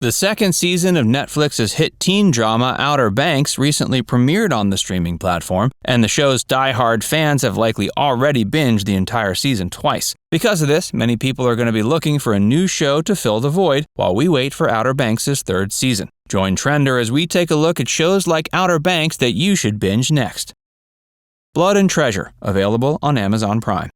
The second season of Netflix's hit teen drama Outer Banks recently premiered on the streaming platform, and the show's die-hard fans have likely already binged the entire season twice. Because of this, many people are going to be looking for a new show to fill the void while we wait for Outer Banks' third season. Join Trender as we take a look at shows like Outer Banks that you should binge next. Blood and Treasure, available on Amazon Prime.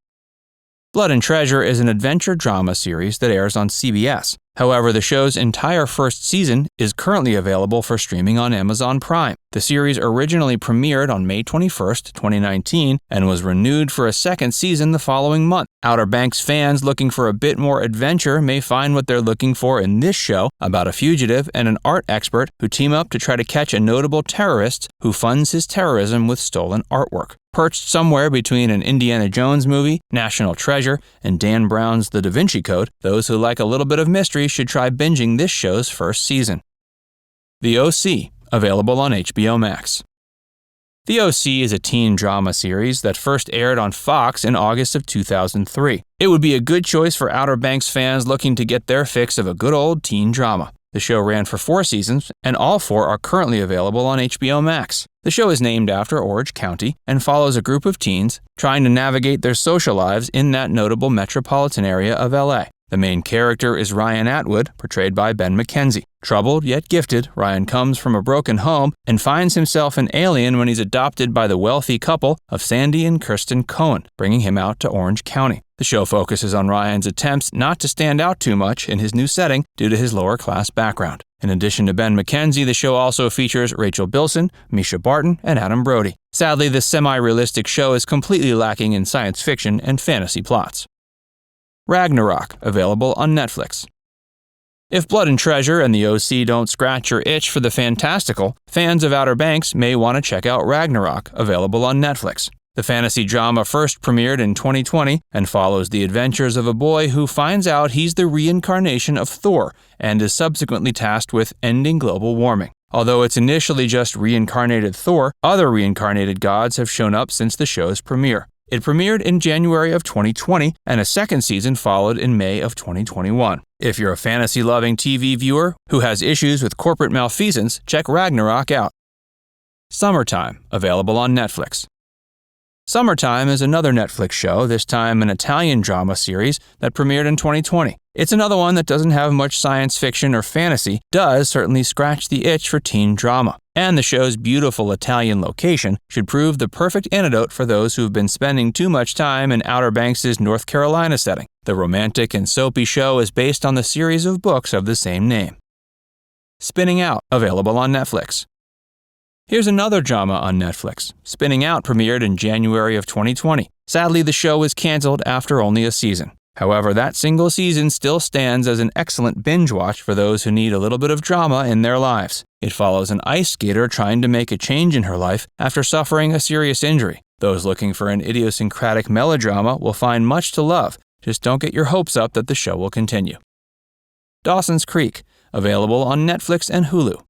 Blood and Treasure is an adventure drama series that airs on CBS. However, the show's entire first season is currently available for streaming on Amazon Prime. The series originally premiered on May 21, 2019, and was renewed for a second season the following month. Outer Banks fans looking for a bit more adventure may find what they're looking for in this show about a fugitive and an art expert who team up to try to catch a notable terrorist who funds his terrorism with stolen artwork. Perched somewhere between an Indiana Jones movie, National Treasure, and Dan Brown's The Da Vinci Code, those who like a little bit of mystery should try binging this show's first season. The O.C., available on HBO Max. The O.C. is a teen drama series that first aired on Fox in August of 2003. It would be a good choice for Outer Banks fans looking to get their fix of a good old teen drama. The show ran for 4 seasons, and all 4 are currently available on HBO Max. The show is named after Orange County and follows a group of teens trying to navigate their social lives in that notable metropolitan area of LA. The main character is Ryan Atwood, portrayed by Ben McKenzie. Troubled yet gifted, Ryan comes from a broken home and finds himself an alien when he's adopted by the wealthy couple of Sandy and Kirsten Cohen, bringing him out to Orange County. The show focuses on Ryan's attempts not to stand out too much in his new setting due to his lower-class background. In addition to Ben McKenzie, the show also features Rachel Bilson, Misha Barton, and Adam Brody. Sadly, this semi-realistic show is completely lacking in science fiction and fantasy plots. Ragnarok, available on Netflix. If Blood and Treasure and the O.C. don't scratch your itch for the fantastical, fans of Outer Banks may want to check out Ragnarok, available on Netflix. The fantasy drama first premiered in 2020 and follows the adventures of a boy who finds out he's the reincarnation of Thor and is subsequently tasked with ending global warming. Although it's initially just reincarnated Thor, other reincarnated gods have shown up since the show's premiere. It premiered in January of 2020, and a second season followed in May of 2021. If you're a fantasy-loving TV viewer who has issues with corporate malfeasance, check Ragnarok out. Summertime, available on Netflix. Summertime is another Netflix show, this time an Italian drama series that premiered in 2020. It's another one that doesn't have much science fiction or fantasy, does certainly scratch the itch for teen drama. And the show's beautiful Italian location should prove the perfect antidote for those who've been spending too much time in Outer Banks' North Carolina setting. The romantic and soapy show is based on the series of books of the same name. Spinning Out, available on Netflix. Here's another drama on Netflix. Spinning Out premiered in January of 2020. Sadly, the show was canceled after only a season. However, that single season still stands as an excellent binge watch for those who need a little bit of drama in their lives. It follows an ice skater trying to make a change in her life after suffering a serious injury. Those looking for an idiosyncratic melodrama will find much to love. Just don't get your hopes up that the show will continue. Dawson's Creek, available on Netflix and Hulu.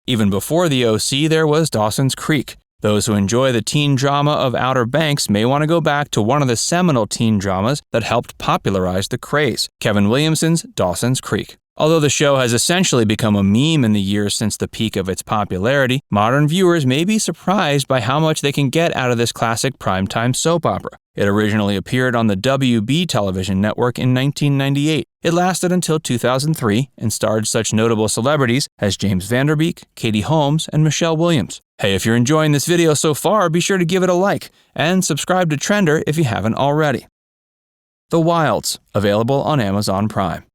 Even before the O.C., there was Dawson's Creek. Those who enjoy the teen drama of Outer Banks may want to go back to one of the seminal teen dramas that helped popularize the craze, Kevin Williamson's Dawson's Creek. Although the show has essentially become a meme in the years since the peak of its popularity, modern viewers may be surprised by how much they can get out of this classic primetime soap opera. It originally appeared on the WB television network in 1998. It lasted until 2003 and starred such notable celebrities as James Van Der Beek, Katie Holmes, and Michelle Williams. Hey, if you're enjoying this video so far, be sure to give it a like and subscribe to Trender if you haven't already. The Wilds, available on Amazon Prime.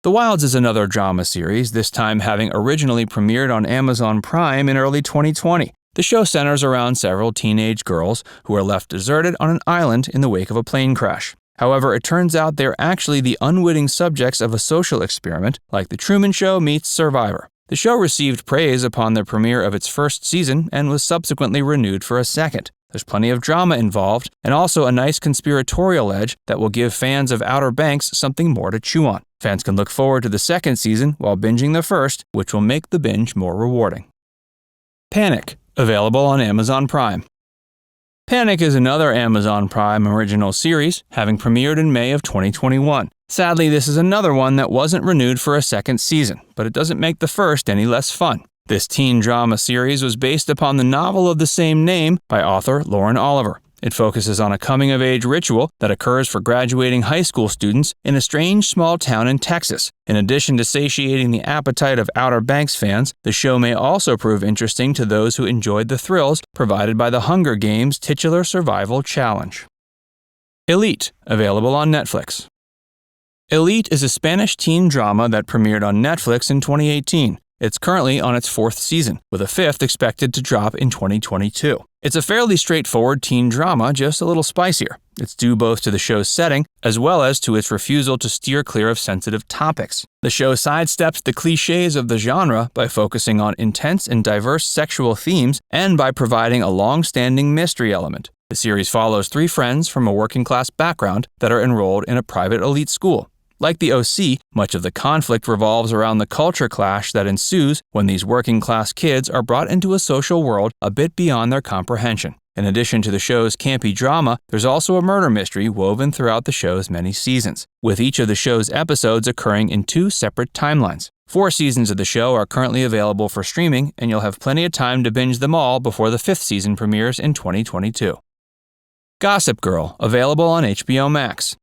The Wilds is another drama series, this time having originally premiered on Amazon Prime in early 2020. The show centers around several teenage girls who are left deserted on an island in the wake of a plane crash. However, it turns out they're actually the unwitting subjects of a social experiment, like The Truman Show meets Survivor. The show received praise upon the premiere of its first season and was subsequently renewed for a second. There's plenty of drama involved, and also a nice conspiratorial edge that will give fans of Outer Banks something more to chew on. Fans can look forward to the second season while binging the first, which will make the binge more rewarding. Panic, available on Amazon Prime. Panic is another Amazon Prime original series, having premiered in May of 2021. Sadly, this is another one that wasn't renewed for a second season, but it doesn't make the first any less fun. This teen drama series was based upon the novel of the same name by author Lauren Oliver. It focuses on a coming-of-age ritual that occurs for graduating high school students in a strange small town in Texas. In addition to satiating the appetite of Outer Banks fans, the show may also prove interesting to those who enjoyed the thrills provided by the Hunger Games titular survival challenge. Elite, available on Netflix. Elite is a Spanish teen drama that premiered on Netflix in 2018. It's currently on its 4th season, with a 5th expected to drop in 2022. It's a fairly straightforward teen drama, just a little spicier. It's due both to the show's setting, as well as to its refusal to steer clear of sensitive topics. The show sidesteps the cliches of the genre by focusing on intense and diverse sexual themes and by providing a long-standing mystery element. The series follows 3 friends from a working-class background that are enrolled in a private elite school. Like the OC, much of the conflict revolves around the culture clash that ensues when these working-class kids are brought into a social world a bit beyond their comprehension. In addition to the show's campy drama, there's also a murder mystery woven throughout the show's many seasons, with each of the show's episodes occurring in 2 separate timelines. 4 seasons of the show are currently available for streaming, and you'll have plenty of time to binge them all before the 5th season premieres in 2022. Gossip Girl, available on HBO Max.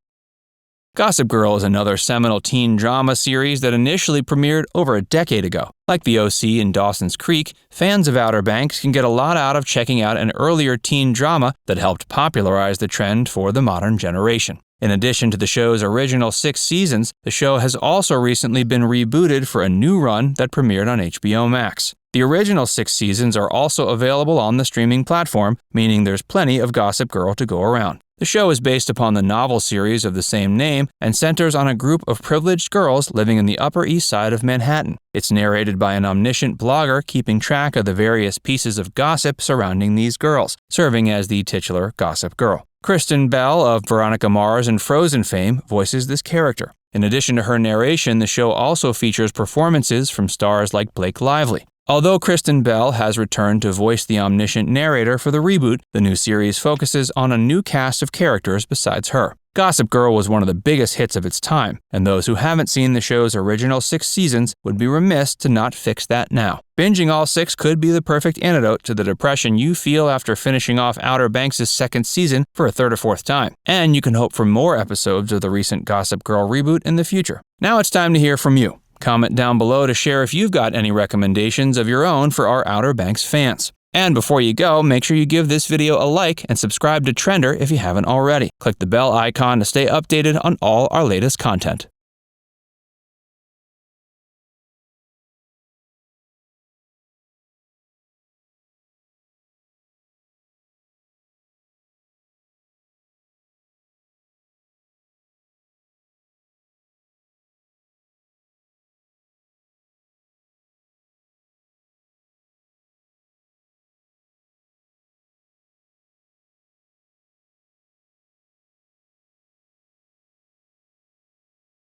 Gossip Girl is another seminal teen drama series that initially premiered over a decade ago. Like the OC and Dawson's Creek, fans of Outer Banks can get a lot out of checking out an earlier teen drama that helped popularize the trend for the modern generation. In addition to the show's original 6 seasons, the show has also recently been rebooted for a new run that premiered on HBO Max. The original 6 seasons are also available on the streaming platform, meaning there's plenty of Gossip Girl to go around. The show is based upon the novel series of the same name and centers on a group of privileged girls living in the Upper East Side of Manhattan. It's narrated by an omniscient blogger keeping track of the various pieces of gossip surrounding these girls, serving as the titular Gossip Girl. Kristen Bell of Veronica Mars and Frozen fame voices this character. In addition to her narration, the show also features performances from stars like Blake Lively. Although Kristen Bell has returned to voice the omniscient narrator for the reboot, the new series focuses on a new cast of characters besides her. Gossip Girl was one of the biggest hits of its time, and those who haven't seen the show's original 6 seasons would be remiss to not fix that now. Binging all 6 could be the perfect antidote to the depression you feel after finishing off Outer Banks' 2nd season for a 3rd or 4th time, and you can hope for more episodes of the recent Gossip Girl reboot in the future. Now it's time to hear from you. Comment down below to share if you've got any recommendations of your own for our Outer Banks fans. And before you go, make sure you give this video a like and subscribe to Trender if you haven't already. Click the bell icon to stay updated on all our latest content.